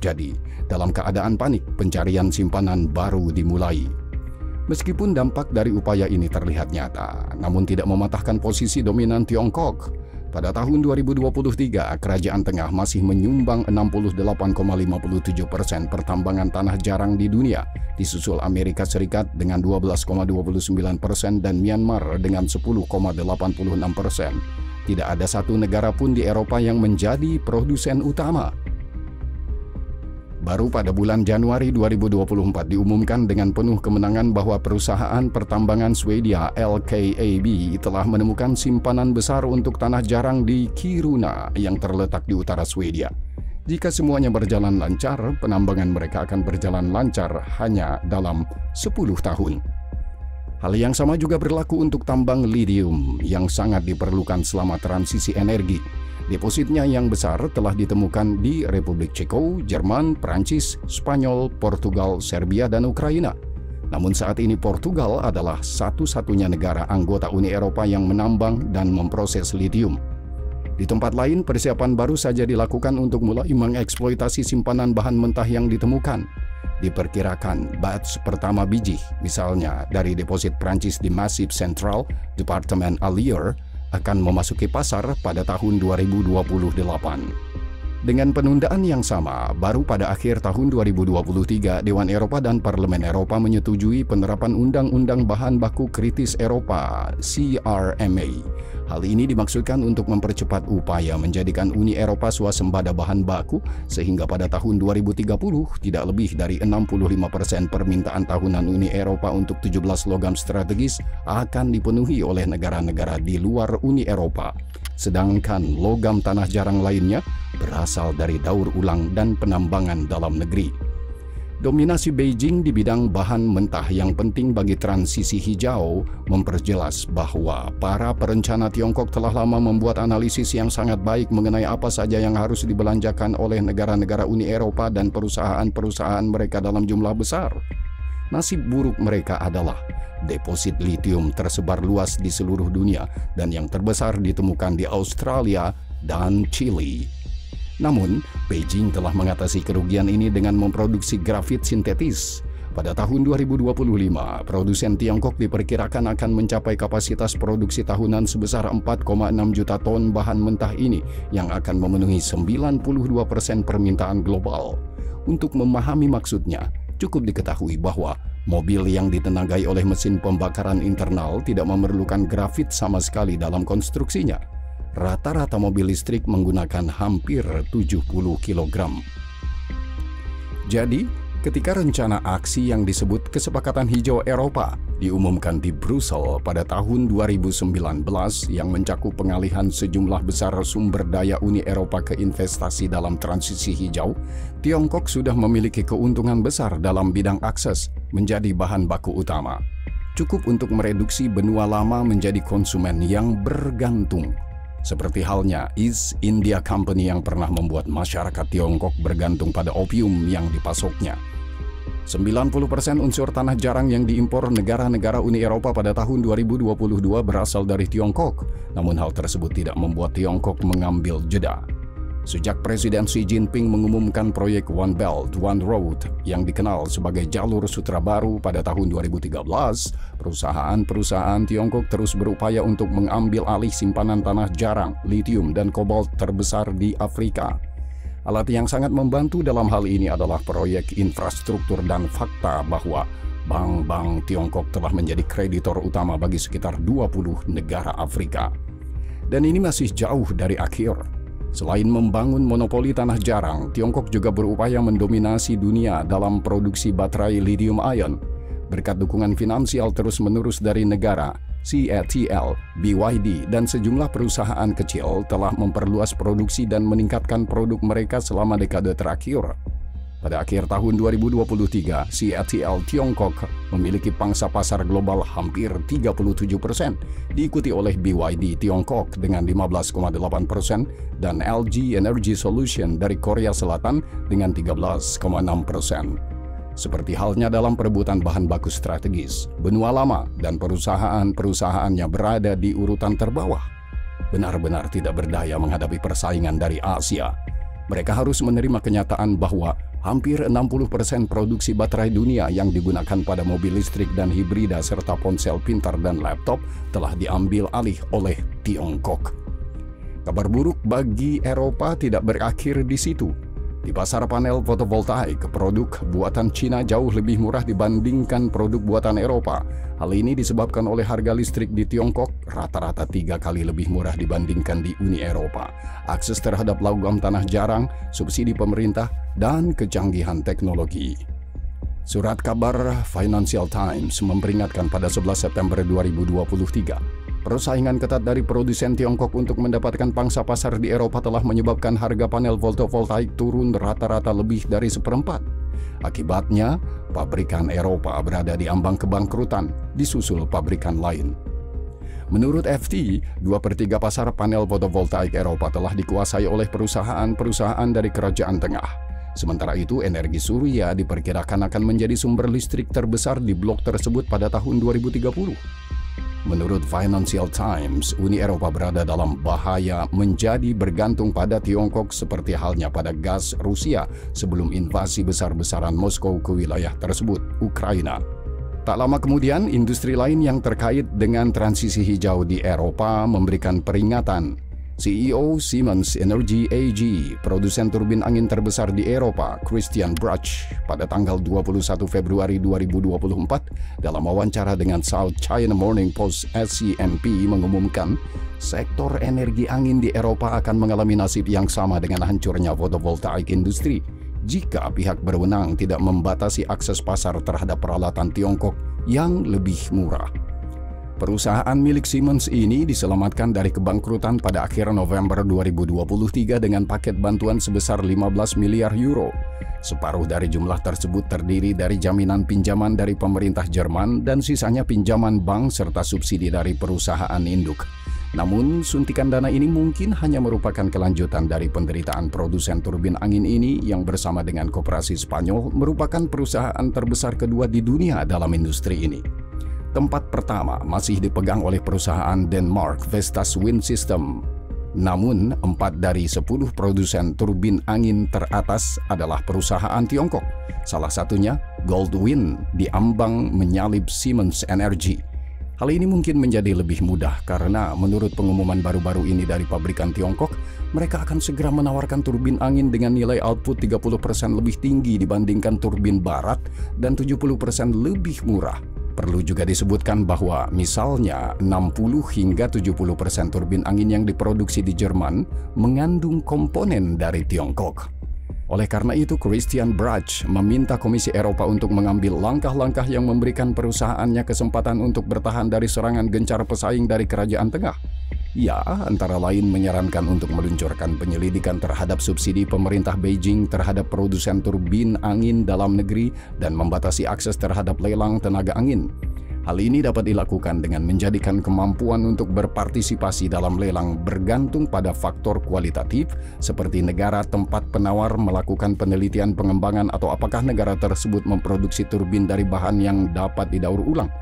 Jadi, dalam keadaan panik, pencarian simpanan baru dimulai. Meskipun dampak dari upaya ini terlihat nyata, namun tidak mematahkan posisi dominan Tiongkok. Pada tahun 2023, Kerajaan Tengah masih menyumbang 68,57% pertambangan tanah jarang di dunia, disusul Amerika Serikat dengan 12,29% dan Myanmar dengan 10,86%. Tidak ada satu negara pun di Eropa yang menjadi produsen utama. Baru pada bulan Januari 2024 diumumkan dengan penuh kemenangan bahwa perusahaan pertambangan Swedia LKAB telah menemukan simpanan besar untuk tanah jarang di Kiruna yang terletak di utara Swedia. Jika semuanya berjalan lancar, penambangan mereka akan berjalan lancar hanya dalam 10 tahun. Hal yang sama juga berlaku untuk tambang lithium yang sangat diperlukan selama transisi energi. Depositnya yang besar telah ditemukan di Republik Ceko, Jerman, Prancis, Spanyol, Portugal, Serbia, dan Ukraina. Namun saat ini Portugal adalah satu-satunya negara anggota Uni Eropa yang menambang dan memproses lithium. Di tempat lain, persiapan baru saja dilakukan untuk mulai mengeksploitasi simpanan bahan mentah yang ditemukan. Diperkirakan batch pertama biji, misalnya dari deposit Prancis di Massif Central, Departement Allier, akan memasuki pasar pada tahun 2028. Dengan penundaan yang sama, baru pada akhir tahun 2023, Dewan Eropa dan Parlemen Eropa menyetujui penerapan Undang-Undang Bahan Baku Kritis Eropa (CRMA). Hal ini dimaksudkan untuk mempercepat upaya menjadikan Uni Eropa swasembada bahan baku, sehingga pada tahun 2030 tidak lebih dari 65% permintaan tahunan Uni Eropa untuk 17 logam strategis akan dipenuhi oleh negara-negara di luar Uni Eropa. Sedangkan logam tanah jarang lainnya berasal dari daur ulang dan penambangan dalam negeri. Dominasi Beijing di bidang bahan mentah yang penting bagi transisi hijau memperjelas bahwa para perencana Tiongkok telah lama membuat analisis yang sangat baik mengenai apa saja yang harus dibelanjakan oleh negara-negara Uni Eropa dan perusahaan-perusahaan mereka dalam jumlah besar. Nasib buruk mereka adalah deposit lithium tersebar luas di seluruh dunia dan yang terbesar ditemukan di Australia dan Chili. Namun, Beijing telah mengatasi kerugian ini dengan memproduksi grafit sintetis. Pada tahun 2025, produsen Tiongkok diperkirakan akan mencapai kapasitas produksi tahunan sebesar 4,6 juta ton bahan mentah ini yang akan memenuhi 92% permintaan global. Untuk memahami maksudnya, cukup diketahui bahwa mobil yang ditenagai oleh mesin pembakaran internal tidak memerlukan grafit sama sekali dalam konstruksinya. Rata-rata mobil listrik menggunakan hampir 70 kg. Jadi, ketika rencana aksi yang disebut Kesepakatan Hijau Eropa diumumkan di Brussel pada tahun 2019 yang mencakup pengalihan sejumlah besar sumber daya Uni Eropa ke investasi dalam transisi hijau, Tiongkok sudah memiliki keuntungan besar dalam bidang akses menjadi bahan baku utama. Cukup untuk mereduksi benua lama menjadi konsumen yang bergantung. Seperti halnya East India Company yang pernah membuat masyarakat Tiongkok bergantung pada opium yang dipasoknya. 90% unsur tanah jarang yang diimpor negara-negara Uni Eropa pada tahun 2022 berasal dari Tiongkok, namun hal tersebut tidak membuat Tiongkok mengambil jeda. Sejak Presiden Xi Jinping mengumumkan proyek One Belt, One Road yang dikenal sebagai Jalur Sutra Baru pada tahun 2013, perusahaan-perusahaan Tiongkok terus berupaya untuk mengambil alih simpanan tanah jarang, lithium, dan kobalt terbesar di Afrika. Alat yang sangat membantu dalam hal ini adalah proyek infrastruktur dan fakta bahwa bank-bank Tiongkok telah menjadi kreditor utama bagi sekitar 20 negara Afrika. Dan ini masih jauh dari akhir. Selain membangun monopoli tanah jarang, Tiongkok juga berupaya mendominasi dunia dalam produksi baterai lithium ion. Berkat dukungan finansial terus-menerus dari negara, CATL, BYD, dan sejumlah perusahaan kecil telah memperluas produksi dan meningkatkan produk mereka selama dekade terakhir. Pada akhir tahun 2023, CATL Tiongkok memiliki pangsa pasar global hampir 37%, diikuti oleh BYD Tiongkok dengan 15,8% dan LG Energy Solution dari Korea Selatan dengan 13,6%. Seperti halnya dalam perebutan bahan baku strategis, benua lama dan perusahaan-perusahaannya berada di urutan terbawah. Benar-benar tidak berdaya menghadapi persaingan dari Asia. Mereka harus menerima kenyataan bahwa hampir 60% produksi baterai dunia yang digunakan pada mobil listrik dan hibrida serta ponsel pintar dan laptop telah diambil alih oleh Tiongkok. Kabar buruk bagi Eropa tidak berakhir di situ. Di pasar panel fotovoltaik, produk buatan Cina jauh lebih murah dibandingkan produk buatan Eropa. Hal ini disebabkan oleh harga listrik di Tiongkok rata-rata 3 kali lebih murah dibandingkan di Uni Eropa. Akses terhadap logam tanah jarang, subsidi pemerintah, dan kecanggihan teknologi. Surat kabar Financial Times memperingatkan pada 11 September 2023, persaingan ketat dari produsen Tiongkok untuk mendapatkan pangsa pasar di Eropa telah menyebabkan harga panel fotovoltaik turun rata-rata lebih dari 1/4. Akibatnya, pabrikan Eropa berada di ambang kebangkrutan, disusul pabrikan lain. Menurut FT, 2/3 pasar panel fotovoltaik Eropa telah dikuasai oleh perusahaan-perusahaan dari Kerajaan Tengah. Sementara itu, energi surya diperkirakan akan menjadi sumber listrik terbesar di blok tersebut pada tahun 2030. Menurut Financial Times, Uni Eropa berada dalam bahaya menjadi bergantung pada Tiongkok seperti halnya pada gas Rusia sebelum invasi besar-besaran Moskow ke wilayah tersebut, Ukraina. Tak lama kemudian, industri lain yang terkait dengan transisi hijau di Eropa memberikan peringatan. CEO Siemens Energy AG, produsen turbin angin terbesar di Eropa, Christian Bruch, pada tanggal 21 Februari 2024, dalam wawancara dengan South China Morning Post SCMP mengumumkan, sektor energi angin di Eropa akan mengalami nasib yang sama dengan hancurnya fotovoltaik industri jika pihak berwenang tidak membatasi akses pasar terhadap peralatan Tiongkok yang lebih murah. Perusahaan milik Siemens ini diselamatkan dari kebangkrutan pada akhir November 2023 dengan paket bantuan sebesar 15 miliar euro. Separuh dari jumlah tersebut terdiri dari jaminan pinjaman dari pemerintah Jerman dan sisanya pinjaman bank serta subsidi dari perusahaan induk. Namun, suntikan dana ini mungkin hanya merupakan kelanjutan dari penderitaan produsen turbin angin ini yang bersama dengan Koperasi Spanyol merupakan perusahaan terbesar kedua di dunia dalam industri ini. Tempat pertama masih dipegang oleh perusahaan Denmark Vestas Wind System. Namun, 4 dari 10 produsen turbin angin teratas adalah perusahaan Tiongkok. Salah satunya, Goldwind, diambang menyalip Siemens Energy. Hal ini mungkin menjadi lebih mudah karena menurut pengumuman baru-baru ini dari pabrikan Tiongkok, mereka akan segera menawarkan turbin angin dengan nilai output 30% lebih tinggi dibandingkan turbin barat dan 70% lebih murah. Perlu juga disebutkan bahwa misalnya 60 hingga 70% turbin angin yang diproduksi di Jerman mengandung komponen dari Tiongkok. Oleh karena itu, Christian Bruch meminta Komisi Eropa untuk mengambil langkah-langkah yang memberikan perusahaannya kesempatan untuk bertahan dari serangan gencar pesaing dari Kerajaan Tengah. Ia antara lain menyarankan untuk meluncurkan penyelidikan terhadap subsidi pemerintah Beijing terhadap produsen turbin angin dalam negeri dan membatasi akses terhadap lelang tenaga angin. Hal ini dapat dilakukan dengan menjadikan kemampuan untuk berpartisipasi dalam lelang bergantung pada faktor kualitatif seperti negara tempat penawar melakukan penelitian pengembangan atau apakah negara tersebut memproduksi turbin dari bahan yang dapat didaur ulang.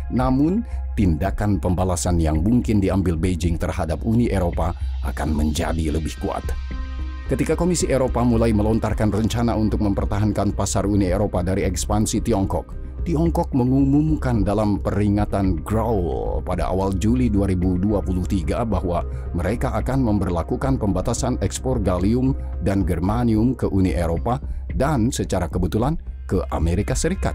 Namun, tindakan pembalasan yang mungkin diambil Beijing terhadap Uni Eropa akan menjadi lebih kuat. Ketika Komisi Eropa mulai melontarkan rencana untuk mempertahankan pasar Uni Eropa dari ekspansi Tiongkok, Tiongkok mengumumkan dalam peringatan Growl pada awal Juli 2023 bahwa mereka akan memberlakukan pembatasan ekspor gallium dan germanium ke Uni Eropa dan secara kebetulan ke Amerika Serikat.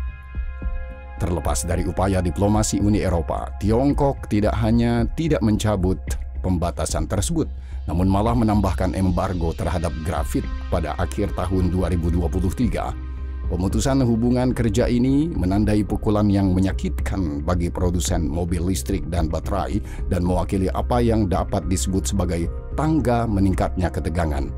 Terlepas dari upaya diplomasi Uni Eropa, Tiongkok tidak hanya tidak mencabut pembatasan tersebut, namun malah menambahkan embargo terhadap grafit pada akhir tahun 2023. Pemutusan hubungan kerja ini menandai pukulan yang menyakitkan bagi produsen mobil listrik dan baterai dan mewakili apa yang dapat disebut sebagai tangga meningkatnya ketegangan.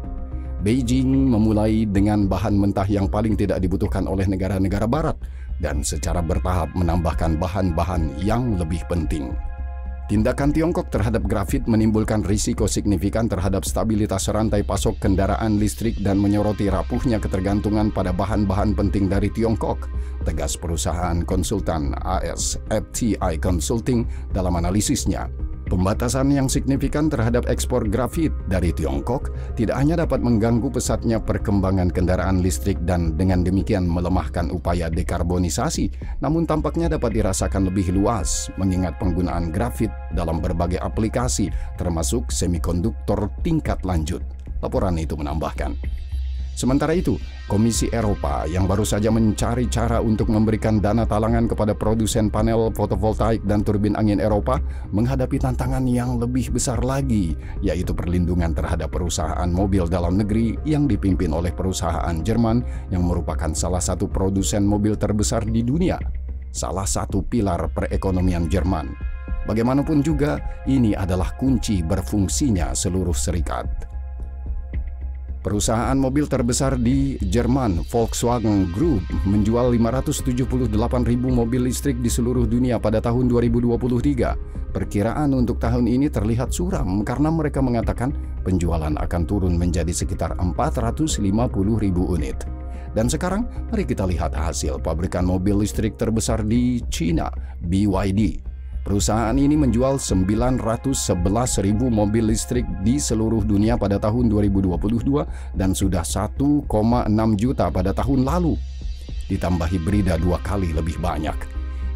Beijing memulai dengan bahan mentah yang paling tidak dibutuhkan oleh negara-negara barat dan secara bertahap menambahkan bahan-bahan yang lebih penting. Tindakan Tiongkok terhadap grafit menimbulkan risiko signifikan terhadap stabilitas rantai pasok kendaraan listrik dan menyoroti rapuhnya ketergantungan pada bahan-bahan penting dari Tiongkok, tegas perusahaan konsultan AS FTI Consulting dalam analisisnya. Pembatasan yang signifikan terhadap ekspor grafit dari Tiongkok tidak hanya dapat mengganggu pesatnya perkembangan kendaraan listrik dan dengan demikian melemahkan upaya dekarbonisasi, namun tampaknya dapat dirasakan lebih luas mengingat penggunaan grafit dalam berbagai aplikasi termasuk semikonduktor tingkat lanjut. Laporan itu menambahkan. Sementara itu, Komisi Eropa yang baru saja mencari cara untuk memberikan dana talangan kepada produsen panel fotovoltaik dan turbin angin Eropa menghadapi tantangan yang lebih besar lagi, yaitu perlindungan terhadap perusahaan mobil dalam negeri yang dipimpin oleh perusahaan Jerman yang merupakan salah satu produsen mobil terbesar di dunia, salah satu pilar perekonomian Jerman. Bagaimanapun juga, ini adalah kunci berfungsinya seluruh serikat. Perusahaan mobil terbesar di Jerman, Volkswagen Group, menjual 578.000 mobil listrik di seluruh dunia pada tahun 2023. Perkiraan untuk tahun ini terlihat suram karena mereka mengatakan penjualan akan turun menjadi sekitar 450.000 unit. Dan sekarang, mari kita lihat hasil pabrikan mobil listrik terbesar di China, BYD. Perusahaan ini menjual 911.000 mobil listrik di seluruh dunia pada tahun 2022 dan sudah 1,6 juta pada tahun lalu. Ditambah hibrida 2 kali lebih banyak.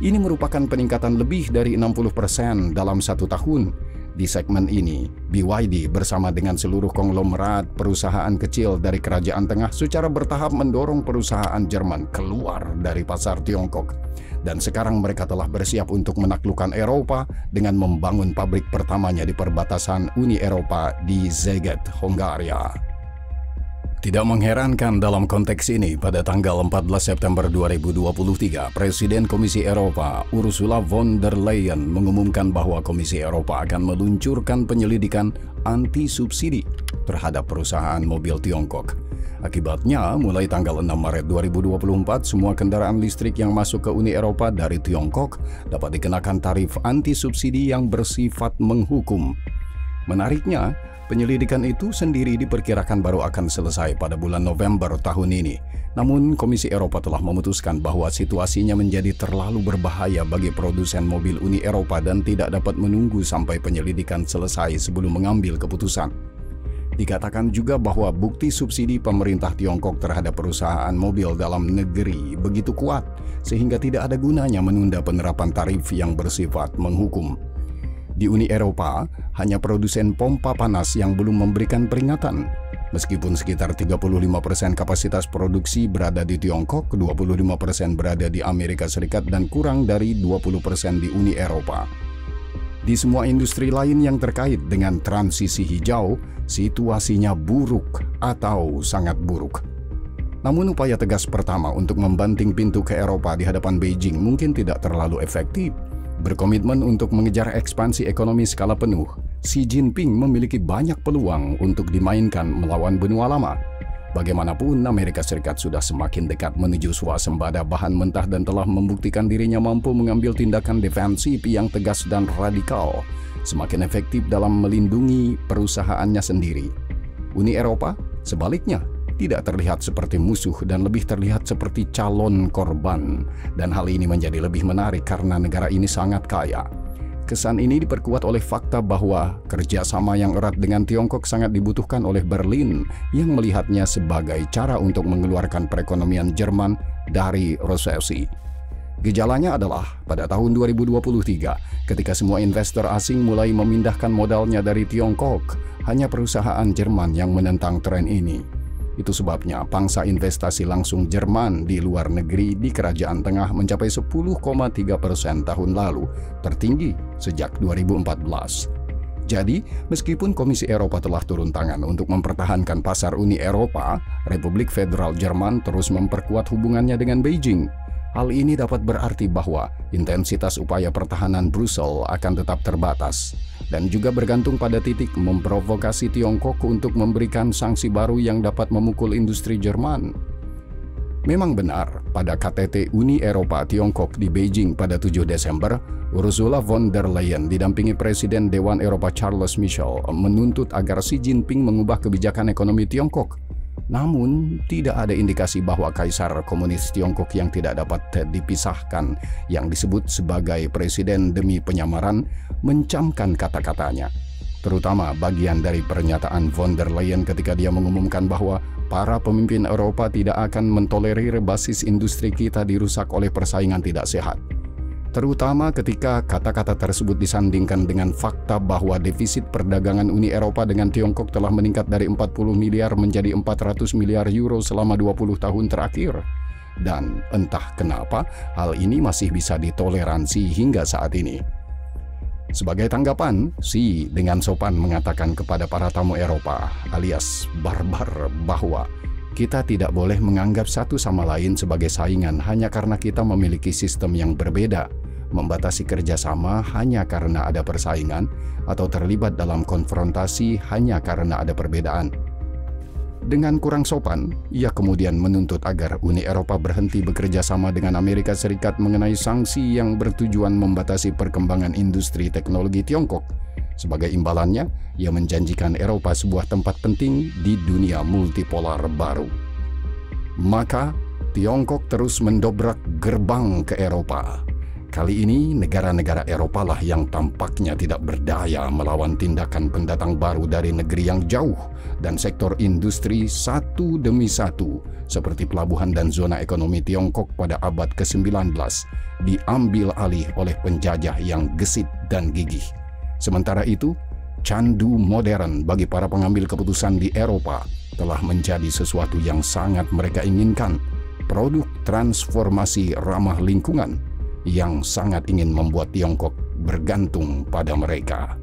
Ini merupakan peningkatan lebih dari 60% dalam 1 tahun. Di segmen ini, BYD bersama dengan seluruh konglomerat perusahaan kecil dari kerajaan tengah secara bertahap mendorong perusahaan Jerman keluar dari pasar Tiongkok. Dan sekarang mereka telah bersiap untuk menaklukkan Eropa dengan membangun pabrik pertamanya di perbatasan Uni Eropa di Szeged, Hongaria. Tidak mengherankan dalam konteks ini, pada tanggal 14 September 2023, Presiden Komisi Eropa Ursula von der Leyen mengumumkan bahwa Komisi Eropa akan meluncurkan penyelidikan anti-subsidi terhadap perusahaan mobil Tiongkok. Akibatnya, mulai tanggal 6 Maret 2024, semua kendaraan listrik yang masuk ke Uni Eropa dari Tiongkok dapat dikenakan tarif anti-subsidi yang bersifat menghukum. Menariknya, penyelidikan itu sendiri diperkirakan baru akan selesai pada bulan November tahun ini. Namun, Komisi Eropa telah memutuskan bahwa situasinya menjadi terlalu berbahaya bagi produsen mobil Uni Eropa dan tidak dapat menunggu sampai penyelidikan selesai sebelum mengambil keputusan. Dikatakan juga bahwa bukti subsidi pemerintah Tiongkok terhadap perusahaan mobil dalam negeri begitu kuat sehingga tidak ada gunanya menunda penerapan tarif yang bersifat menghukum. Di Uni Eropa, hanya produsen pompa panas yang belum memberikan peringatan. Meskipun sekitar 35% kapasitas produksi berada di Tiongkok, 25% berada di Amerika Serikat dan kurang dari 20% di Uni Eropa. Di semua industri lain yang terkait dengan transisi hijau, situasinya buruk atau sangat buruk. Namun upaya tegas pertama untuk membanting pintu ke Eropa di hadapan Beijing mungkin tidak terlalu efektif. Berkomitmen untuk mengejar ekspansi ekonomi skala penuh, Xi Jinping memiliki banyak peluang untuk dimainkan melawan benua lama. Bagaimanapun, Amerika Serikat sudah semakin dekat menuju swasembada bahan mentah dan telah membuktikan dirinya mampu mengambil tindakan defensif yang tegas dan radikal, semakin efektif dalam melindungi perusahaannya sendiri. Uni Eropa, sebaliknya, tidak terlihat seperti musuh dan lebih terlihat seperti calon korban. Dan hal ini menjadi lebih menarik karena negara ini sangat kaya. Kesan ini diperkuat oleh fakta bahwa kerjasama yang erat dengan Tiongkok sangat dibutuhkan oleh Berlin yang melihatnya sebagai cara untuk mengeluarkan perekonomian Jerman dari resesi. Gejalanya adalah pada tahun 2023, ketika semua investor asing mulai memindahkan modalnya dari Tiongkok, hanya perusahaan Jerman yang menentang tren ini. Itu sebabnya pangsa investasi langsung Jerman di luar negeri di Kerajaan Tengah mencapai 10,3% tahun lalu, tertinggi sejak 2014. Jadi, meskipun Komisi Eropa telah turun tangan untuk mempertahankan pasar Uni Eropa, Republik Federal Jerman terus memperkuat hubungannya dengan Beijing. Hal ini dapat berarti bahwa intensitas upaya pertahanan Brussel akan tetap terbatas dan juga bergantung pada titik memprovokasi Tiongkok untuk memberikan sanksi baru yang dapat memukul industri Jerman. Memang benar, pada KTT Uni Eropa Tiongkok di Beijing pada 7 Desember, Ursula von der Leyen didampingi Presiden Dewan Eropa Charles Michel menuntut agar Xi Jinping mengubah kebijakan ekonomi Tiongkok. Namun, tidak ada indikasi bahwa Kaisar Komunis Tiongkok yang tidak dapat dipisahkan, yang disebut sebagai presiden demi penyamaran, mencamkan kata-katanya. Terutama bagian dari pernyataan von der Leyen ketika dia mengumumkan bahwa para pemimpin Eropa tidak akan mentolerir basis industri kita dirusak oleh persaingan tidak sehat. Terutama ketika kata-kata tersebut disandingkan dengan fakta bahwa defisit perdagangan Uni Eropa dengan Tiongkok telah meningkat dari 40 miliar menjadi 400 miliar euro selama 20 tahun terakhir. Dan entah kenapa hal ini masih bisa ditoleransi hingga saat ini. Sebagai tanggapan, Xi dengan sopan mengatakan kepada para tamu Eropa alias barbar bahwa kita tidak boleh menganggap satu sama lain sebagai saingan hanya karena kita memiliki sistem yang berbeda, membatasi kerjasama hanya karena ada persaingan, atau terlibat dalam konfrontasi hanya karena ada perbedaan. Dengan kurang sopan, ia kemudian menuntut agar Uni Eropa berhenti bekerja sama dengan Amerika Serikat mengenai sanksi yang bertujuan membatasi perkembangan industri teknologi Tiongkok. Sebagai imbalannya, ia menjanjikan Eropa sebuah tempat penting di dunia multipolar baru. Maka, Tiongkok terus mendobrak gerbang ke Eropa. Kali ini, negara-negara Eropa lah yang tampaknya tidak berdaya melawan tindakan pendatang baru dari negeri yang jauh dan sektor industri satu demi satu, seperti pelabuhan dan zona ekonomi Tiongkok pada abad ke-19, diambil alih oleh penjajah yang gesit dan gigih. Sementara itu, candu modern bagi para pengambil keputusan di Eropa telah menjadi sesuatu yang sangat mereka inginkan, produk transformasi ramah lingkungan yang sangat ingin membuat Tiongkok bergantung pada mereka.